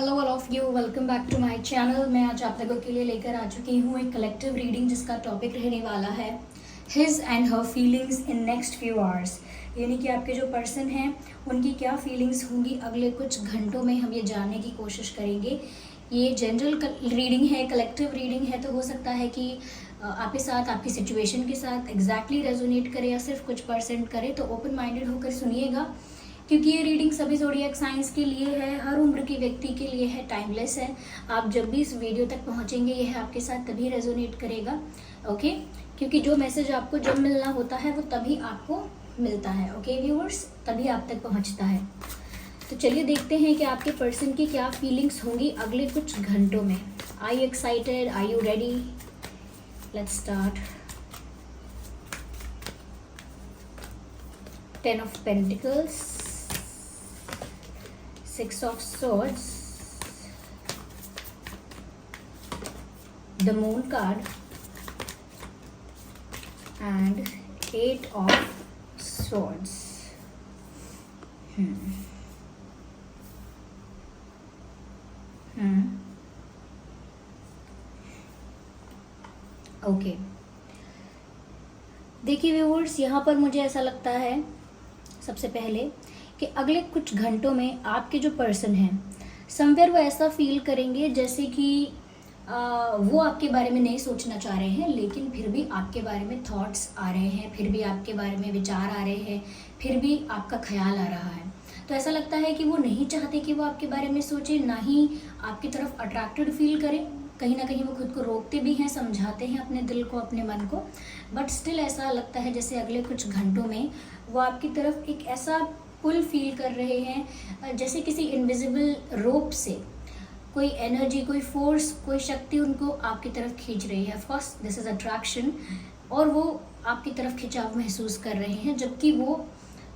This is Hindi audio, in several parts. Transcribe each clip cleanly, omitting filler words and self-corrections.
Hello all of you, welcome back to my channel. मैं आज आप लोगों के लिए लेकर आ चुकी हूँ एक कलेक्टिव रीडिंग जिसका टॉपिक रहने वाला है his and her feelings in next few hours. यानी कि आपके जो पर्सन हैं उनकी क्या फीलिंग्स होंगी अगले कुछ घंटों में, हम ये जानने की कोशिश करेंगे। ये जनरल रीडिंग है, कलेक्टिव रीडिंग है, तो हो सकता है कि आपके साथ, आपकी सिचुएशन के साथ एग्जैक्टली रेजोनेट करे या सिर्फ कुछ परसेंट करे। तो ओपन माइंडेड होकर सुनिएगा, क्योंकि ये रीडिंग सभी ज़ोडिएक साइंस के लिए है, हर उम्र के व्यक्ति के लिए है, टाइमलेस है। आप जब भी इस वीडियो तक पहुंचेंगे यह आपके साथ तभी रेजोनेट करेगा, ओके। क्योंकि जो मैसेज आपको जब मिलना होता है वो तभी आपको मिलता है, ओके व्यूअर्स, तभी आप तक पहुंचता है। तो चलिए देखते हैं कि आपके पर्सन की क्या फीलिंग्स होंगी अगले कुछ घंटों में। Are you excited? Are you ready? Let's start. 10 of Pentacles, 6 of Swords, the Moon card, and 8 of Swords. Okay, देखिए व्यूअर्स, यहाँ पर मुझे ऐसा लगता है सबसे पहले कि अगले कुछ घंटों में आपके जो पर्सन हैं समवेयर वो ऐसा फील करेंगे जैसे कि वो आपके बारे में नहीं सोचना चाह रहे हैं, लेकिन फिर भी आपके बारे में थॉट्स आ रहे हैं, फिर भी आपके बारे में विचार आ रहे हैं, फिर भी आपका ख्याल आ रहा है। तो ऐसा लगता है कि वो नहीं चाहते कि वो आपके बारे में सोचे, ना ही आपकी तरफ अट्रैक्टेड फील करें। कहीं ना कहीं वो खुद को रोकते भी हैं, समझाते हैं अपने दिल को, अपने मन को, बट स्टिल ऐसा लगता है जैसे अगले कुछ घंटों में वो आपकी तरफ एक ऐसा पुल फील कर रहे हैं, जैसे किसी इनविजिबल रोप से कोई एनर्जी, कोई फोर्स, कोई शक्ति उनको आपकी तरफ खींच रही है। फर्स्ट दिस इज अट्रैक्शन, और वो आपकी तरफ खिंचाव महसूस कर रहे हैं, जबकि वो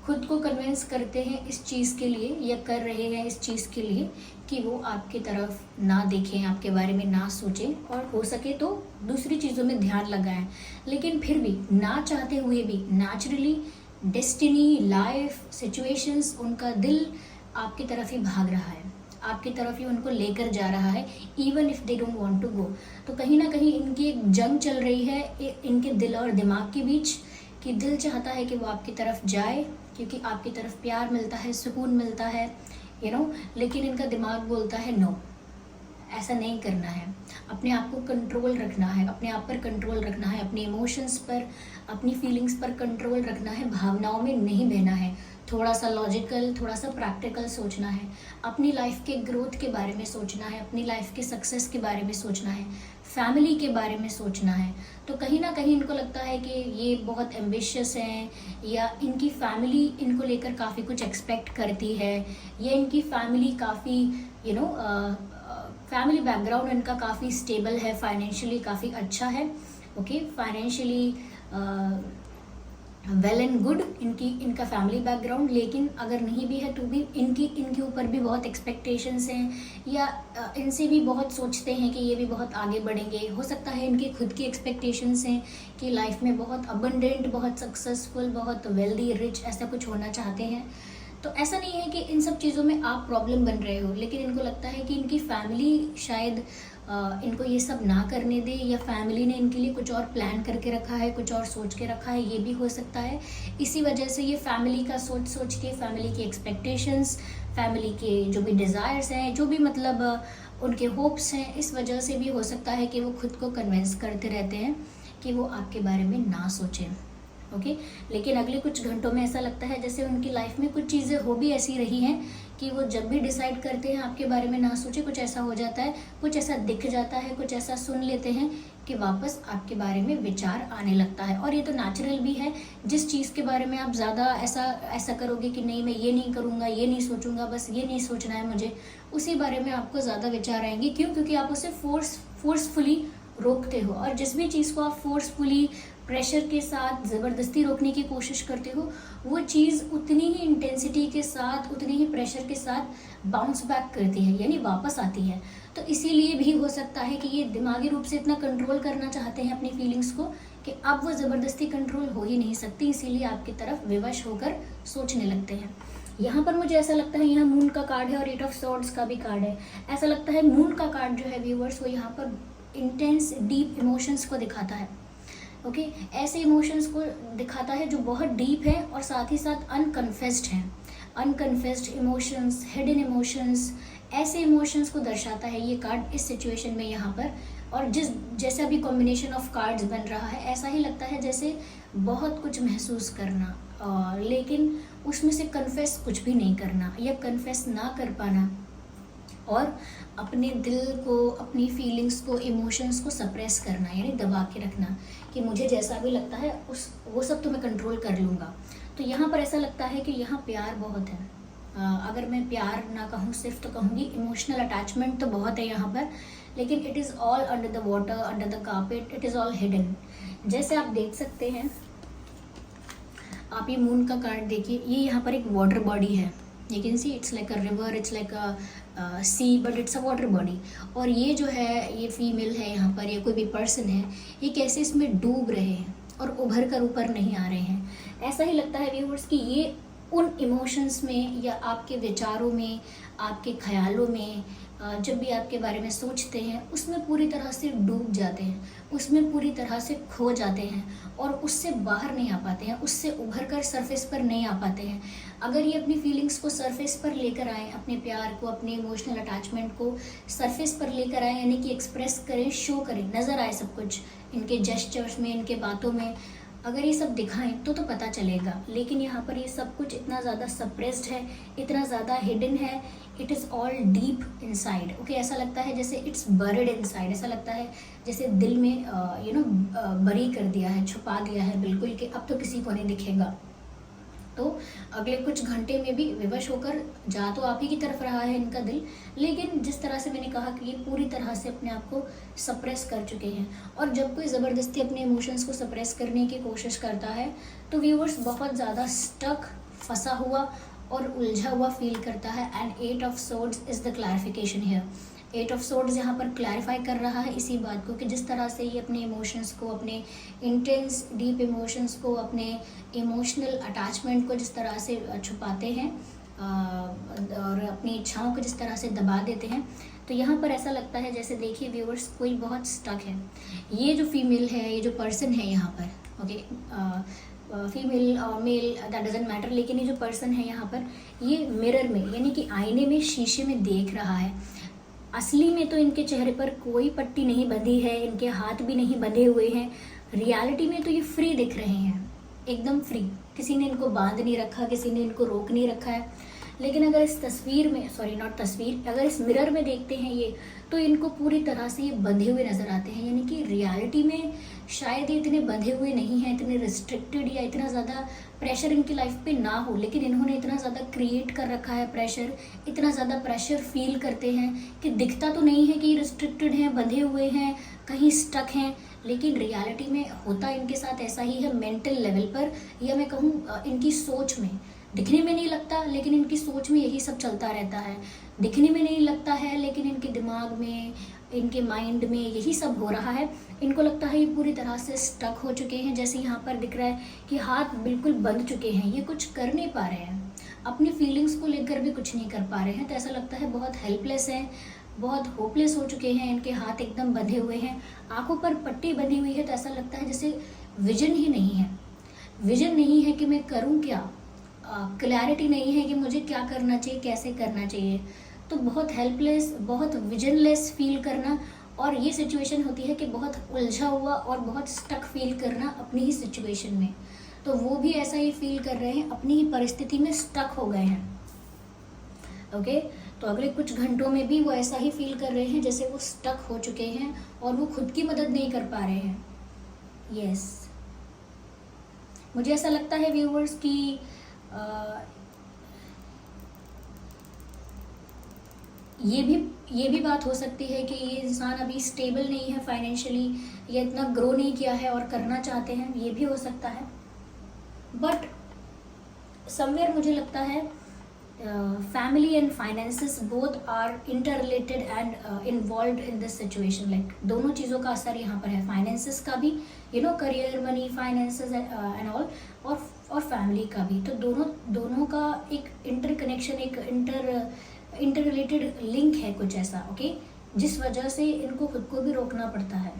खुद को कन्विंस करते हैं इस चीज़ के लिए, या कर रहे हैं इस चीज़ के लिए कि वो आपकी तरफ ना देखें, आपके बारे में ना सोचें, और हो सके तो दूसरी चीज़ों में ध्यान लगाएं। लेकिन फिर भी ना चाहते हुए भी नेचुरली डेस्टिनी, लाइफ, सिचुएशंस, उनका दिल आपकी तरफ ही भाग रहा है, आपकी तरफ ही उनको लेकर जा रहा है, even if they don't want to go. तो कहीं ना कहीं इनकी एक जंग चल रही है इनके दिल और दिमाग के बीच, कि दिल चाहता है कि वो आपकी तरफ जाए क्योंकि आपकी तरफ प्यार मिलता है, सुकून मिलता है, लेकिन इनका दिमाग बोलता है नो, ऐसा नहीं करना है, अपने आप को कंट्रोल रखना है, अपने आप पर कंट्रोल रखना है, अपने इमोशंस पर, अपनी फीलिंग्स पर कंट्रोल रखना है, भावनाओं में नहीं बहना है, थोड़ा सा लॉजिकल, थोड़ा सा प्रैक्टिकल सोचना है, अपनी लाइफ के ग्रोथ के बारे में सोचना है, अपनी लाइफ के सक्सेस के बारे में सोचना है, फैमिली के बारे में सोचना है। तो कहीं ना कहीं इनको लगता है कि ये बहुत एम्बिशियस हैं, या इनकी फैमिली इनको लेकर काफ़ी कुछ एक्सपेक्ट करती है, या इनकी फैमिली काफ़ी फैमिली बैकग्राउंड इनका काफ़ी स्टेबल है, फाइनेंशियली काफ़ी अच्छा है, okay, financially well and good इनका फैमिली बैकग्राउंड। लेकिन अगर नहीं भी है तो भी इनके ऊपर भी बहुत एक्सपेक्टेशंस हैं, या इनसे भी बहुत सोचते हैं कि ये भी बहुत आगे बढ़ेंगे। हो सकता है इनके खुद की एक्सपेक्टेशंस हैं कि लाइफ में बहुत अबंडेंट, बहुत सक्सेसफुल, बहुत वेल्दी, रिच, ऐसा कुछ होना चाहते हैं। तो ऐसा नहीं है कि इन सब चीज़ों में आप प्रॉब्लम बन रहे हो, लेकिन इनको लगता है कि इनकी फैमिली शायद इनको ये सब ना करने दे, या फैमिली ने इनके लिए कुछ और प्लान करके रखा है, कुछ और सोच के रखा है, ये भी हो सकता है। इसी वजह से ये फैमिली का सोच के, फैमिली की एक्सपेक्टेशंस, फैमिली के जो भी डिज़ायर्स हैं, जो भी मतलब उनके होप्स हैं, इस वजह से भी हो सकता है कि वो खुद को कन्विंस करते रहते हैं कि वो आपके बारे में ना सोचें, ओके। लेकिन अगले कुछ घंटों में ऐसा लगता है जैसे उनकी लाइफ में कुछ चीज़ें हो भी ऐसी रही हैं कि वो जब भी डिसाइड करते हैं आपके बारे में ना सोचे, कुछ ऐसा हो जाता है, कुछ ऐसा दिख जाता है, कुछ ऐसा सुन लेते हैं कि वापस आपके बारे में विचार आने लगता है। और ये तो नेचुरल भी है, जिस चीज़ के बारे में आप ज़्यादा ऐसा करोगे कि नहीं मैं ये नहीं करूँगा, ये नहीं सोचूंगा, बस ये नहीं सोचना है मुझे, उसी बारे में आपको ज़्यादा विचार आएंगे। क्यों? क्योंकि आप उसे फोर्सफुली रोकते हो, और जिस भी चीज़ को आप फोर्सफुली, प्रेशर के साथ, ज़बरदस्ती रोकने की कोशिश करते हो, वो चीज़ उतनी ही इंटेंसिटी के साथ, उतनी ही प्रेशर के साथ बाउंस बैक करती है, यानी वापस आती है। तो इसीलिए भी हो सकता है कि ये दिमागी रूप से इतना कंट्रोल करना चाहते हैं अपनी फीलिंग्स को कि अब वो ज़बरदस्ती कंट्रोल हो ही नहीं सकती, इसीलिए आपकी तरफ विवश होकर सोचने लगते हैं। यहाँ पर मुझे ऐसा लगता है, यहाँ मून का कार्ड है और 8 ऑफ सॉर्ड्स का भी कार्ड है। ऐसा लगता है मून का कार्ड जो है व्यूवर्स, वो यहाँ पर इंटेंस डीप इमोशंस को दिखाता है। ओके, ऐसे इमोशंस को दिखाता है जो बहुत डीप है और साथ ही साथ अनकन्फेस्ड हैं। अनकन्फेस्ड इमोशंस, हिडन इमोशंस, ऐसे इमोशंस को दर्शाता है ये कार्ड इस सिचुएशन में यहाँ पर। और जैसा भी कॉम्बिनेशन ऑफ कार्ड्स बन रहा है, ऐसा ही लगता है जैसे बहुत कुछ महसूस करना, लेकिन उसमें से कन्फेस कुछ भी नहीं करना या कन्फेस ना कर पाना, और अपने दिल को, अपनी फीलिंग्स को, इमोशंस को सप्रेस करना, यानी दबा के रखना कि मुझे जैसा भी लगता है वो सब तो मैं कंट्रोल कर लूँगा। तो यहाँ पर ऐसा लगता है कि यहाँ प्यार बहुत है। अगर मैं प्यार ना कहूँ सिर्फ, तो कहूँगी इमोशनल अटैचमेंट तो बहुत है यहाँ पर, लेकिन it is all under the water, under the carpet, it is all hidden. जैसे आप देख सकते हैं, आप ये मून का कार्ड देखिए, ये यहाँ पर एक वाटर बॉडी है। You can see it's like a river, it's like a sea, but it's a water body. और ये जो है, ये फीमेल है यहाँ पर, या कोई भी पर्सन है, ये कैसे इसमें डूब रहे हैं और उभर कर ऊपर नहीं आ रहे हैं। ऐसा ही लगता है व्यूअर्स कि ये उन इमोशंस में या आपके विचारों में, आपके ख्यालों में, जब भी आपके बारे में सोचते हैं, उसमें पूरी तरह से डूब जाते हैं, उसमें पूरी तरह से खो जाते हैं और उससे बाहर नहीं आ पाते हैं, उससे उभर कर सरफेस पर नहीं आ पाते हैं। अगर ये अपनी फीलिंग्स को सरफेस पर लेकर आएँ, अपने प्यार को, अपने इमोशनल अटैचमेंट को सरफेस पर लेकर आएँ, यानी कि एक्सप्रेस करें, शो करें, नज़र आए सब कुछ इनके जेस्चर्स में, इनके बातों में, अगर ये सब दिखाएं तो पता चलेगा। लेकिन यहाँ पर ये सब कुछ इतना ज़्यादा सप्रेस्ड है, इतना ज़्यादा हिडन है, it is all deep inside. Okay, ऐसा लगता है जैसे इट्स बरिड इनसाइड, ऐसा लगता है जैसे दिल में बरी कर दिया है, छुपा दिया है बिल्कुल, कि अब तो किसी को नहीं दिखेगा। तो अगले कुछ घंटे में भी विवश होकर जा तो आप ही की तरफ रहा है इनका दिल, लेकिन जिस तरह से मैंने कहा कि ये पूरी तरह से अपने आप को सप्रेस कर चुके हैं। और जब कोई ज़बरदस्ती अपने इमोशंस को सप्रेस करने की कोशिश करता है तो व्यूअर्स बहुत ज़्यादा स्टक, फंसा हुआ और उलझा हुआ फील करता है। And 8 of swords is the clarification here. 8 of swords यहाँ पर क्लैरिफाई कर रहा है इसी बात को कि जिस तरह से ये अपने इमोशंस को, अपने इंटेंस डीप इमोशंस को, अपने इमोशनल अटैचमेंट को जिस तरह से छुपाते हैं और अपनी इच्छाओं को जिस तरह से दबा देते हैं, तो यहाँ पर ऐसा लगता है जैसे, देखिए व्यूअर्स, कोई बहुत स्टक है। ये जो फीमेल है, ये जो पर्सन है यहाँ पर, ओके, फीमेल और मेल दैट डजंट मैटर, लेकिन ये जो पर्सन है यहाँ पर, ये मिरर में, यानी कि आईने में, शीशे में देख रहा है। असली में तो इनके चेहरे पर कोई पट्टी नहीं बंधी है, इनके हाथ भी नहीं बंधे हुए हैं। रियलिटी में तो ये फ्री दिख रहे हैं, एकदम फ्री। किसी ने इनको बांध नहीं रखा, किसी ने इनको रोक नहीं रखा है। लेकिन अगर इस तस्वीर में, सॉरी नॉट तस्वीर, अगर इस मिरर में देखते हैं ये, तो इनको पूरी तरह से ये बंधे हुए नज़र आते हैं। यानी कि रियलिटी में शायद ये इतने बंधे हुए नहीं हैं, इतने रिस्ट्रिक्टेड या इतना ज़्यादा प्रेशर इनकी लाइफ पे ना हो, लेकिन इन्होंने इतना ज़्यादा क्रिएट कर रखा है प्रेशर, इतना ज़्यादा प्रेशर फील करते हैं कि दिखता तो नहीं है कि रिस्ट्रिक्टेड हैं, बंधे हुए हैं, कहीं स्टक हैं, लेकिन रियलिटी में होता इनके साथ ऐसा ही है, मेंटल लेवल पर, या मैं कहूँ इनकी सोच में। दिखने में नहीं लगता, लेकिन इनकी सोच में यही सब चलता रहता है। दिखने में नहीं लगता है, लेकिन इनके दिमाग में, इनके माइंड में यही सब हो रहा है। इनको लगता है ये पूरी तरह से स्टक हो चुके हैं, जैसे यहाँ पर दिख रहा है कि हाथ बिल्कुल बंध चुके हैं, ये कुछ कर नहीं पा रहे हैं, अपनी फीलिंग्स को लेकर भी कुछ नहीं कर पा रहे हैं। तो ऐसा लगता है बहुत हेल्पलेस हैं, बहुत होपलेस हो चुके हैं, इनके हाथ एकदम बंधे हुए हैं, आंखों पर पट्टी बंधी हुई है। तो ऐसा लगता है जैसे विजन ही नहीं है, विजन नहीं है कि मैं करूँ क्या, क्लैरिटी नहीं है कि मुझे क्या करना चाहिए, कैसे करना चाहिए। तो बहुत हेल्पलेस, बहुत विजनलेस फील करना, और ये सिचुएशन होती है कि बहुत उलझा हुआ और बहुत स्टक फील करना अपनी ही सिचुएशन में। तो वो भी ऐसा ही फील कर रहे हैं, अपनी ही परिस्थिति में स्टक हो गए हैं। ओके, तो अगले कुछ घंटों में भी वो ऐसा ही फील कर रहे हैं जैसे वो स्टक हो चुके हैं और वो खुद की मदद नहीं कर पा रहे हैं। यस, मुझे ऐसा लगता है व्यूअर्स कि ये भी बात हो सकती है कि ये इंसान अभी स्टेबल नहीं है फाइनेंशियली, या इतना ग्रो नहीं किया है और करना चाहते हैं, ये भी हो सकता है। बट समवेयर मुझे लगता है family and finances both are interrelated and involve in this situation. Like दोनों चीज़ों का असर यहाँ पर है, फाइनेंसेस का भी, career, money, finances and all, और और फैमिली का भी। तो दोनों दोनों का एक इंटरकनेक्शन, एक इंटर रिलेटेड लिंक है कुछ ऐसा, ओके, जिस वजह से इनको खुद को भी रोकना पड़ता है।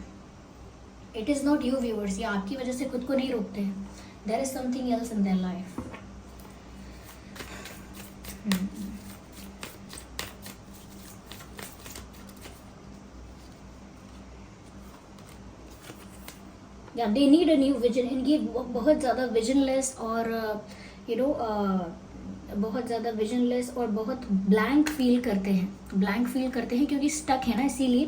It is not you viewers, ये आपकी वजह से खुद को नहीं रोकते हैं, there is something else in their life. या they need a new vision. इनकी बहुत ज़्यादा विजनलेस और बहुत ज़्यादा विजनलेस और बहुत ब्लैंक फील करते हैं क्योंकि स्टक है ना, इसीलिए।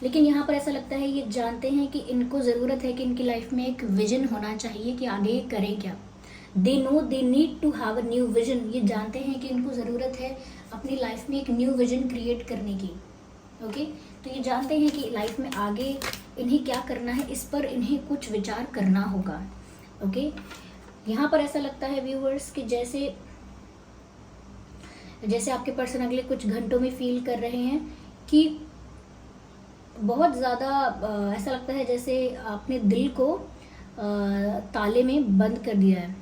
लेकिन यहाँ पर ऐसा लगता है ये जानते हैं कि इनको ज़रूरत है कि इनकी लाइफ में एक विजन होना चाहिए कि आगे करें क्या। They know they need to have a new vision. ये जानते हैं कि इनको ज़रूरत है अपनी लाइफ में एक न्यू विजन क्रिएट करने की, ओके। तो ये जानते हैं कि लाइफ में आगे इन्हें क्या करना है, इस पर इन्हें कुछ विचार करना होगा, ओके। यहाँ पर ऐसा लगता है व्यूअर्स कि जैसे आपके पर्सन अगले कुछ घंटों में फील कर रहे हैं कि बहुत ज़्यादा ऐसा लगता है जैसे आपने दिल को ताले में बंद कर दिया है,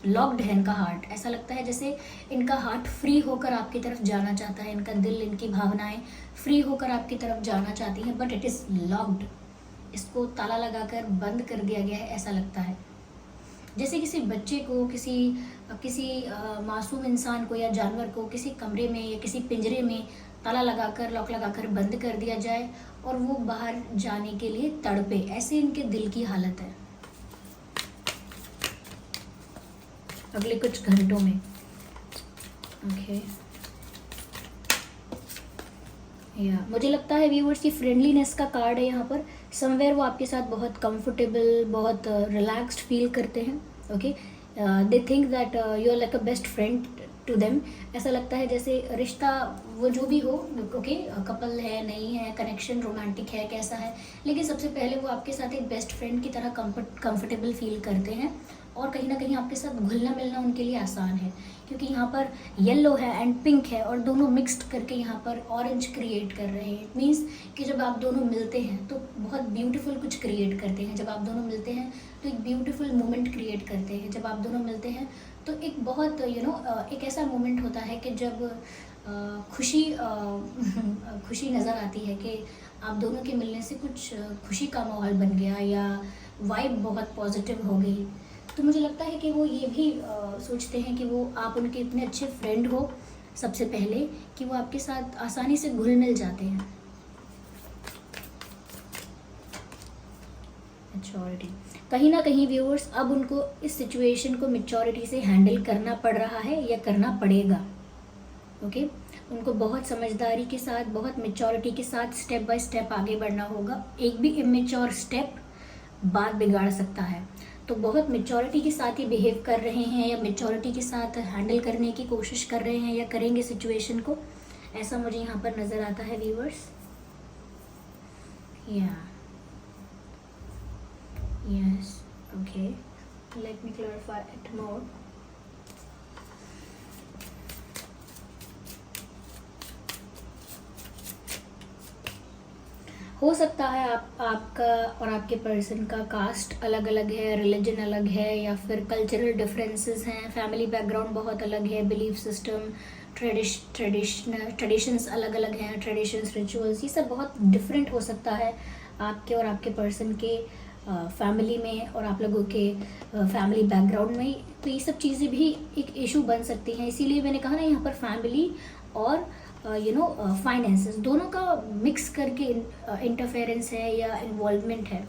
लॉक्ड है इनका हार्ट। ऐसा लगता है जैसे इनका हार्ट फ्री होकर आपकी तरफ जाना चाहता है, इनका दिल, इनकी भावनाएं फ्री होकर आपकी तरफ जाना चाहती हैं, बट इट इज़ लॉक्ड। इसको ताला लगाकर बंद कर दिया गया है, ऐसा लगता है। जैसे किसी बच्चे को, किसी मासूम इंसान को या जानवर को किसी कमरे में या किसी पिंजरे में ताला लगाकर, लॉक लगाकर बंद कर दिया जाए और वो बाहर जाने के लिए तड़पे, ऐसे इनके दिल की हालत है अगले कुछ घंटों में, ओके। या मुझे लगता है व्यूअर्स की फ्रेंडलीनेस का कार्ड है यहाँ पर। समवेयर वो आपके साथ बहुत कंफर्टेबल, बहुत रिलैक्स्ड फील करते हैं, okay. They think that you are like a best friend to them. ऐसा लगता है जैसे रिश्ता वो जो भी हो, ओके, कपल है, नहीं है, कनेक्शन रोमांटिक है, कैसा है, लेकिन सबसे पहले वो आपके साथ एक बेस्ट फ्रेंड की तरह कंफर्टेबल फील करते हैं। और कहीं ना कहीं आपके साथ घुलना मिलना उनके लिए आसान है, क्योंकि यहाँ पर येलो है एंड पिंक है और दोनों मिक्स्ड करके यहाँ पर ऑरेंज क्रिएट कर रहे हैं। इट मीन्स कि जब आप दोनों मिलते हैं तो बहुत ब्यूटीफुल कुछ क्रिएट करते हैं। जब आप दोनों मिलते हैं तो एक ब्यूटीफुल मोमेंट क्रिएट करते हैं। जब आप दोनों मिलते हैं तो एक बहुत एक ऐसा मोमेंट होता है कि जब खुशी नज़र आती है कि आप दोनों के मिलने से कुछ खुशी का माहौल बन गया या वाइब बहुत पॉजिटिव हो गई। तो मुझे लगता है कि वो ये भी सोचते हैं कि वो आप उनके इतने अच्छे फ्रेंड हो सबसे पहले कि वो आपके साथ आसानी से घुल मिल जाते हैं। मैच्योरिटी, कहीं ना कहीं व्यूअर्स अब उनको इस सिचुएशन को मैच्योरिटी से हैंडल करना पड़ रहा है या करना पड़ेगा, ओके। उनको बहुत समझदारी के साथ, बहुत मैच्योरिटी के साथ स्टेप बाय स्टेप आगे बढ़ना होगा। एक भी इमेच्योर स्टेप बात बिगाड़ सकता है। तो बहुत मैच्योरिटी के साथ ही बिहेव कर रहे हैं या मैच्योरिटी के साथ हैंडल करने की कोशिश कर रहे हैं या करेंगे सिचुएशन को, ऐसा मुझे यहाँ पर नज़र आता है व्यूअर्स। या yes, okay, let me clarify it more. हो सकता है आपका और आपके पर्सन का कास्ट अलग अलग है, रिलीजन अलग है, या फिर कल्चरल डिफरेंसेस हैं, फैमिली बैकग्राउंड बहुत अलग है, बिलीफ सिस्टम, ट्रेडिशंस अलग अलग हैं, ट्रेडिशंस, रिचुअल्स, ये सब बहुत डिफरेंट हो सकता है आपके और आपके पर्सन के फैमिली में और आप लोगों के फैमिली बैकग्राउंड में। तो ये सब चीज़ें भी एक इशू बन सकती हैं। इसीलिए मैंने कहा ना, यहाँ पर फैमिली और फाइनेंसेस दोनों का मिक्स करके इंटरफेरेंस है या इन्वॉल्वमेंट है।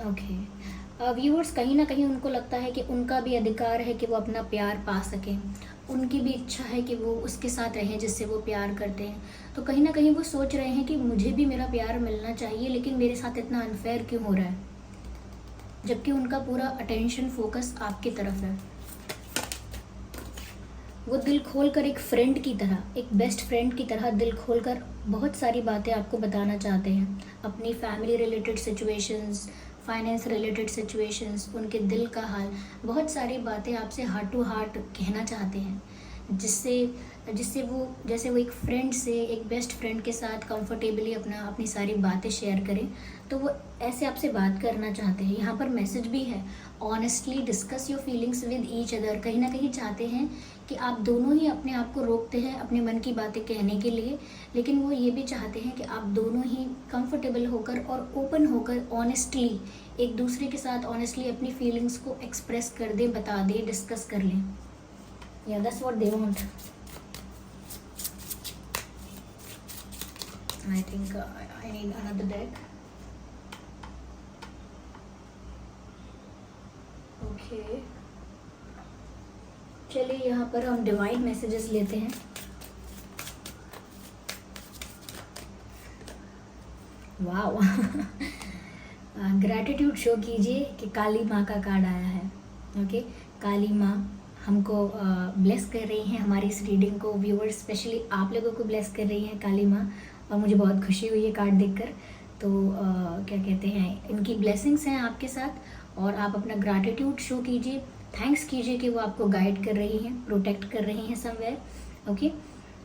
ओके व्यूअर्स, कहीं ना कहीं उनको लगता है कि उनका भी अधिकार है कि वो अपना प्यार पा सकें, उनकी भी इच्छा है कि वो उसके साथ रहें जिससे वो प्यार करते हैं। तो कहीं ना कहीं वो सोच रहे हैं कि मुझे भी मेरा प्यार मिलना चाहिए, लेकिन मेरे साथ इतना अनफेयर क्यों हो रहा है, जबकि उनका पूरा अटेंशन फोकस आपकी तरफ है। वो दिल खोलकर एक फ्रेंड की तरह, एक बेस्ट फ्रेंड की तरह दिल खोलकर बहुत सारी बातें आपको बताना चाहते हैं, अपनी family related situations, finance related situations, उनके दिल का हाल, बहुत सारी बातें आपसे हार्ट टू हार्ट कहना चाहते हैं, जिससे जिससे वो जैसे वो एक फ्रेंड से, एक बेस्ट फ्रेंड के साथ कंफर्टेबली अपनी सारी बातें शेयर करें, तो वो ऐसे आपसे बात करना चाहते हैं। यहाँ पर मैसेज भी है, honestly discuss your feelings with each other. कहीं ना कहीं चाहते हैं कि आप दोनों ही अपने आप को रोकते हैं अपने मन की बातें कहने के लिए, लेकिन वो ये भी चाहते हैं कि आप दोनों ही कंफर्टेबल होकर और ओपन होकर ऑनेस्टली एक दूसरे के साथ ऑनेस्टली अपनी फीलिंग्स को एक्सप्रेस कर दें, बता दें, डिस्कस कर लें। या that's what they want. I think I need another deck. Okay. चलिए यहाँ पर हम डिवाइन मैसेजेस लेते हैं। वाव ग्रैटिट्यूड शो कीजिए कि काली माँ का कार्ड आया है। ओके, काली माँ हमको ब्लेस कर रही हैं, हमारी इस रीडिंग को, व्यूअर्स स्पेशली आप लोगों को ब्लेस कर रही हैं काली माँ, और मुझे बहुत खुशी हुई है कार्ड देखकर। तो क्या कहते हैं, इनकी ब्लेसिंग्स हैं आपके साथ, और आप अपना ग्रैटिट्यूड शो कीजिए, थैंक्स कीजिए कि वो आपको गाइड कर रही हैं, प्रोटेक्ट कर रही हैं समवेयर। ओके,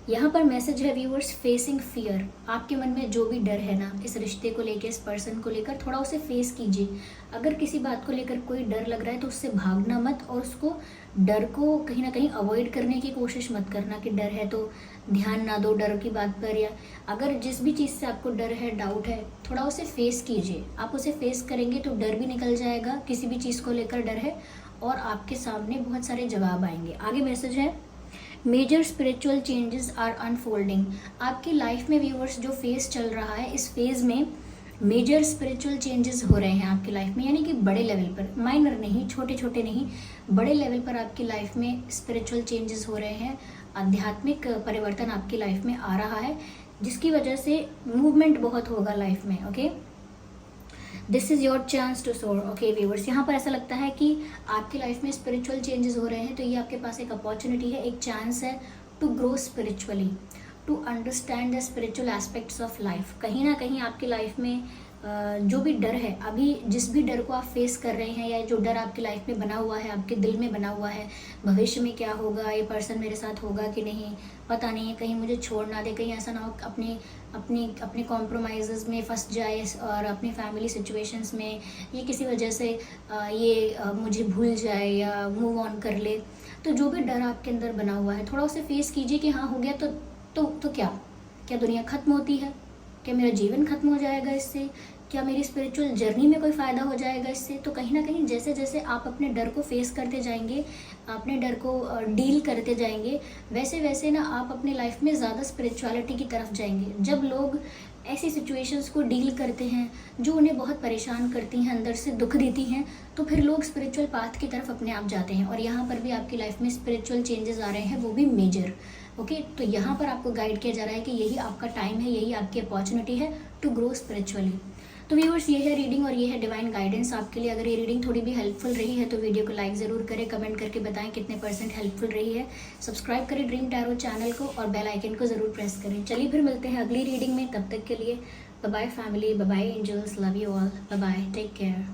यहाँ पर मैसेज है व्यूअर्स, फेसिंग फियर। आपके मन में जो भी डर है ना इस रिश्ते को लेकर, इस पर्सन को लेकर, थोड़ा उसे फेस कीजिए। अगर किसी बात को लेकर कोई डर लग रहा है तो उससे भागना मत, और उसको डर को कहीं ना कहीं अवॉइड करने की कोशिश मत करना कि डर है तो ध्यान ना दो डर की बात पर। या अगर जिस भी चीज़ से आपको डर है, डाउट है, थोड़ा उसे फेस कीजिए। आप उसे फेस करेंगे तो डर भी निकल जाएगा, किसी भी चीज़ को लेकर डर है, और आपके सामने बहुत सारे जवाब आएंगे। आगे मैसेज है, major spiritual changes are unfolding. आपकी लाइफ में व्यूअर्स जो फेज चल रहा है, इस फेज में मेजर स्पिरिचुअल चेंजेस हो रहे हैं आपकी लाइफ में, यानी कि बड़े लेवल पर, माइनर नहीं, छोटे छोटे नहीं, बड़े लेवल पर आपकी लाइफ में स्पिरिचुअल चेंजेस हो रहे हैं। आध्यात्मिक परिवर्तन आपकी लाइफ में आ रहा है, जिसकी वजह से मूवमेंट बहुत होगा लाइफ में। Okay, this is your chance to soar. Okay viewers, यहाँ पर ऐसा लगता है कि आपकी लाइफ में स्पिरिचुअल चेंजेस हो रहे हैं, तो ये आपके पास एक अपॉर्चुनिटी है, एक चांस है to grow spiritually, to understand the spiritual aspects of life. कहीं ना कहीं आपकी लाइफ में जो भी डर है, अभी जिस भी डर को आप फेस कर रहे हैं, या जो डर आपकी लाइफ में बना हुआ है, आपके दिल में बना हुआ है, भविष्य में क्या होगा, ये पर्सन मेरे साथ होगा कि नहीं, पता नहीं है, कहीं मुझे छोड़ ना दे, कहीं ऐसा ना हो अपने कॉम्प्रोमाइज़ में फंस जाए, और अपनी फैमिली सिचुएशंस में ये किसी वजह से मुझे भूल जाए या मूव ऑन कर ले। तो जो भी डर आपके अंदर बना हुआ है, थोड़ा उसे फेस कीजिए कि हाँ हो गया तो क्या दुनिया ख़त्म होती है, क्या मेरा जीवन खत्म हो जाएगा इससे, क्या मेरी स्पिरिचुअल जर्नी में कोई फ़ायदा हो जाएगा इससे। तो कहीं ना कहीं जैसे जैसे आप अपने डर को फेस करते जाएंगे, अपने डर को डील करते जाएंगे, वैसे वैसे ना आप अपनी लाइफ में ज़्यादा स्पिरिचुअलिटी की तरफ जाएंगे। जब लोग ऐसी सिचुएशंस को डील करते हैं जो उन्हें बहुत परेशान करती हैं, अंदर से दुख देती हैं, तो फिर लोग स्पिरिचुअल पाथ की तरफ अपने आप जाते हैं। और यहाँ पर भी आपकी लाइफ में स्पिरिचुअल चेंजेस आ रहे हैं, वो भी मेजर। ओके, तो यहाँ पर आपको गाइड किया जा रहा है कि यही आपका टाइम है, यही आपकी अपॉर्चुनिटी है टू ग्रो स्पिरिचुअली। तो व्यूअर्स, ये है रीडिंग और ये है डिवाइन गाइडेंस आपके लिए। अगर ये रीडिंग थोड़ी भी हेल्पफुल रही है तो वीडियो को लाइक ज़रूर करें, कमेंट करके बताएं कितने % हेल्पफुल रही है। सब्सक्राइब करें ड्रीम टैरो चैनल को और बेल आइकन को ज़रूर प्रेस करें। चलिए फिर मिलते हैं अगली रीडिंग में, तब तक के लिए bye bye family, bye bye angels, love you all, bye bye, take care.